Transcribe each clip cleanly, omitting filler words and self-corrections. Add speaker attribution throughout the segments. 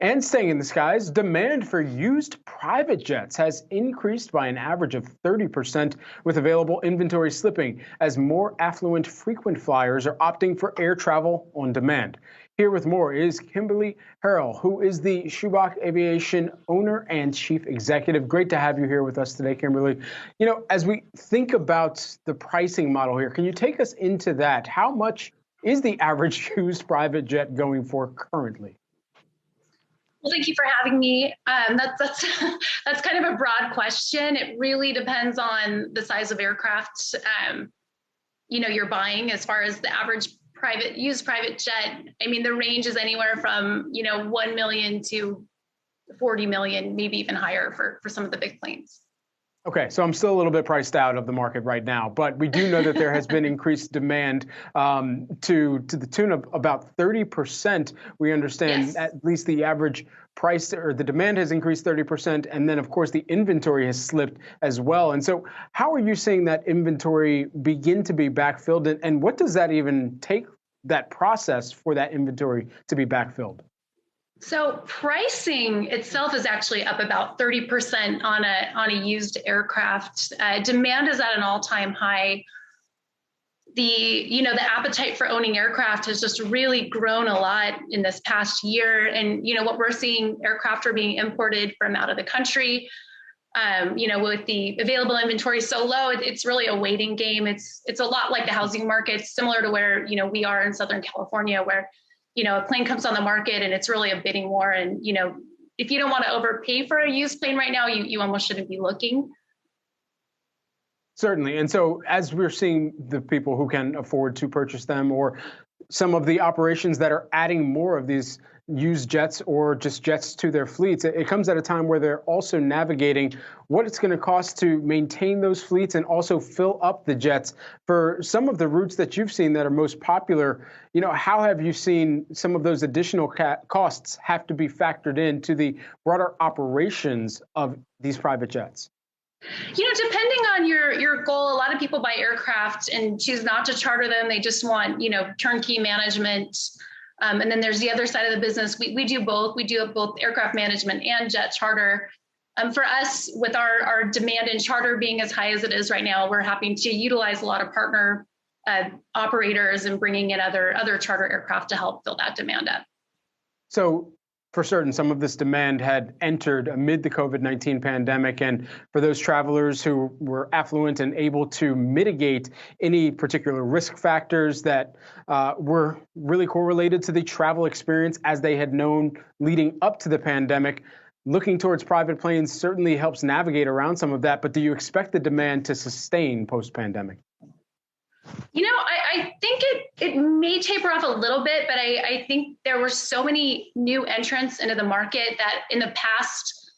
Speaker 1: And staying in the skies, demand for used private jets has increased by an average of 30%, with available inventory slipping as more affluent frequent flyers are opting for air travel on demand. Here with more is Kimberly Herrell, who is the Schubach Aviation owner and chief executive. Great to have you here with us today, Kimberly. As we think about the pricing model here, can you take us into that? How much is the average used private jet going for currently?
Speaker 2: Well, thank you for having me. That's that's kind of a broad question. It really depends on the size of aircraft you're buying. As far as the average used private jet, I mean, the range is anywhere from 1 million to 40 million, maybe even higher for some of the big planes.
Speaker 1: Okay, so I'm still a little bit priced out of the market right now, but we do know that there has been increased demand to the tune of about 30%. We understand
Speaker 2: Yes.
Speaker 1: at least the average price or the demand has increased 30%, and then of course the inventory has slipped as well. And so, how are you seeing that inventory begin to be backfilled, and what does that even take, that process for that inventory to be backfilled?
Speaker 2: So pricing itself is actually up about 30% on a used aircraft. Demand is at an all-time high. The appetite for owning aircraft has just really grown a lot in this past year. And what we're seeing, aircraft are being imported from out of the country. With the available inventory so low, it's really a waiting game. It's a lot like the housing market, similar to where we are in Southern California, where a plane comes on the market and it's really a bidding war. And, if you don't want to overpay for a used plane right now, you almost shouldn't be looking.
Speaker 1: Certainly. And so as we're seeing the people who can afford to purchase them, or some of the operations that are adding more of these used jets or just jets to their fleets, it comes at a time where they're also navigating what it's going to cost to maintain those fleets and also fill up the jets. For some of the routes that you've seen that are most popular, how have you seen some of those additional costs have to be factored into the broader operations of these private jets?
Speaker 2: Depending on your goal, a lot of people buy aircraft and choose not to charter them. They just want, turnkey management. And then there's the other side of the business. We do both. We do both aircraft management and jet charter. For us, with our demand in charter being as high as it is right now, we're having to utilize a lot of partner operators and bringing in other charter aircraft to help fill that demand up.
Speaker 1: So, for certain, some of this demand had entered amid the COVID-19 pandemic. And for those travelers who were affluent and able to mitigate any particular risk factors that were really correlated to the travel experience as they had known leading up to the pandemic, looking towards private planes certainly helps navigate around some of that. But do you expect the demand to sustain post-pandemic?
Speaker 2: I think it may taper off a little bit, but I think there were so many new entrants into the market that in the past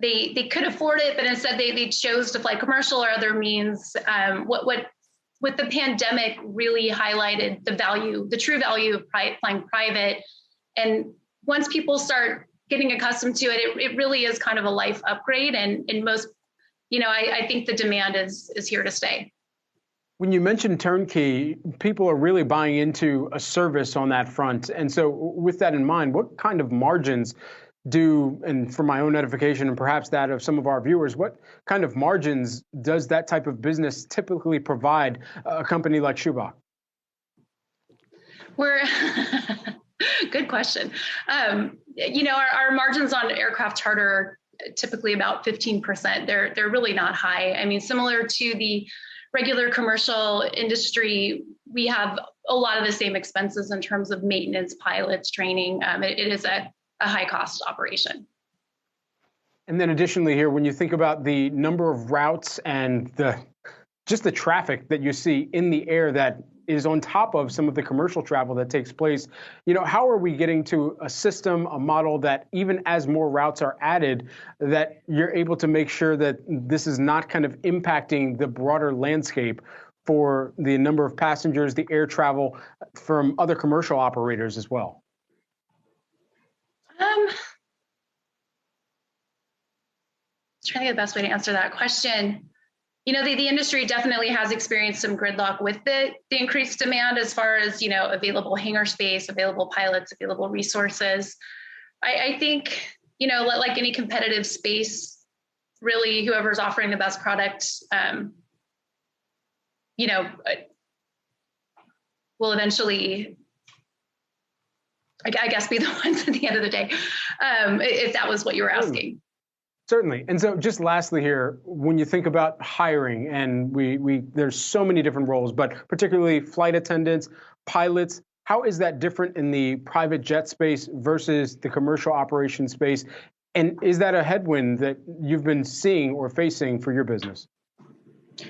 Speaker 2: they could afford it, but instead they chose to fly commercial or other means. What with the pandemic really highlighted the true value of flying private. And once people start getting accustomed to it, it really is kind of a life upgrade. And in most, I think the demand is here to stay.
Speaker 1: When you mentioned turnkey, people are really buying into a service on that front. And so with that in mind, what kind of margins and for my own edification and perhaps that of some of our viewers, what kind of margins does that type of business typically provide a company like Schubach?
Speaker 2: Good question. Our margins on aircraft charter are typically about 15%. They're really not high. I mean, similar to the regular commercial industry, we have a lot of the same expenses in terms of maintenance, pilots, training. It is a high cost operation.
Speaker 1: And then additionally here, when you think about the number of routes and just the traffic that you see in the air that is on top of some of the commercial travel that takes place, how are we getting to a system, a model that even as more routes are added, that you're able to make sure that this is not kind of impacting the broader landscape for the number of passengers, the air travel from other commercial operators as well?
Speaker 2: Trying to get the best way to answer that question. The industry definitely has experienced some gridlock with the increased demand as far as, available hangar space, available pilots, available resources. I think, like any competitive space, really whoever's offering the best product, will eventually, I guess, be the ones at the end of the day, if that was what you were asking.
Speaker 1: Certainly. And so just lastly here, when you think about hiring, and there's so many different roles, but particularly flight attendants, pilots, how is that different in the private jet space versus the commercial operation space? And is that a headwind that you've been seeing or facing for your business?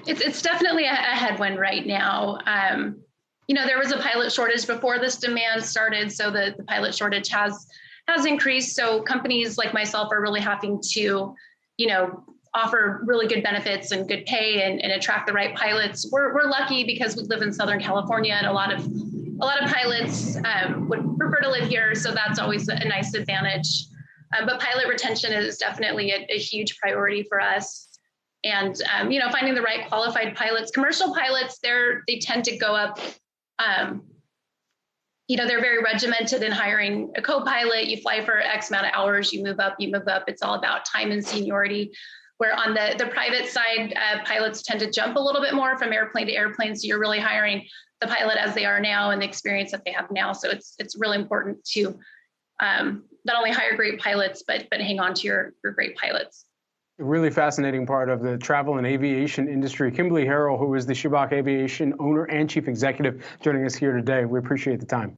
Speaker 2: It's definitely a headwind right now. There was a pilot shortage before this demand started, so the pilot shortage has increased. So companies like myself are really having to, offer really good benefits and good pay and attract the right pilots. We're lucky because we live in Southern California, and a lot of pilots would prefer to live here, so that's always a nice advantage. But pilot retention is definitely a huge priority for us. And finding the right qualified pilots. Commercial pilots, they tend to go up. They're very regimented in hiring a co-pilot. You fly for X amount of hours, you move up. It's all about time and seniority. Where on the private side, pilots tend to jump a little bit more from airplane to airplane. So you're really hiring the pilot as they are now and the experience that they have now. So it's really important to not only hire great pilots, but hang on to your great pilots.
Speaker 1: A really fascinating part of the travel and aviation industry. Kimberly Herrell, who is the Schubach Aviation owner and chief executive, joining us here today. We appreciate the time.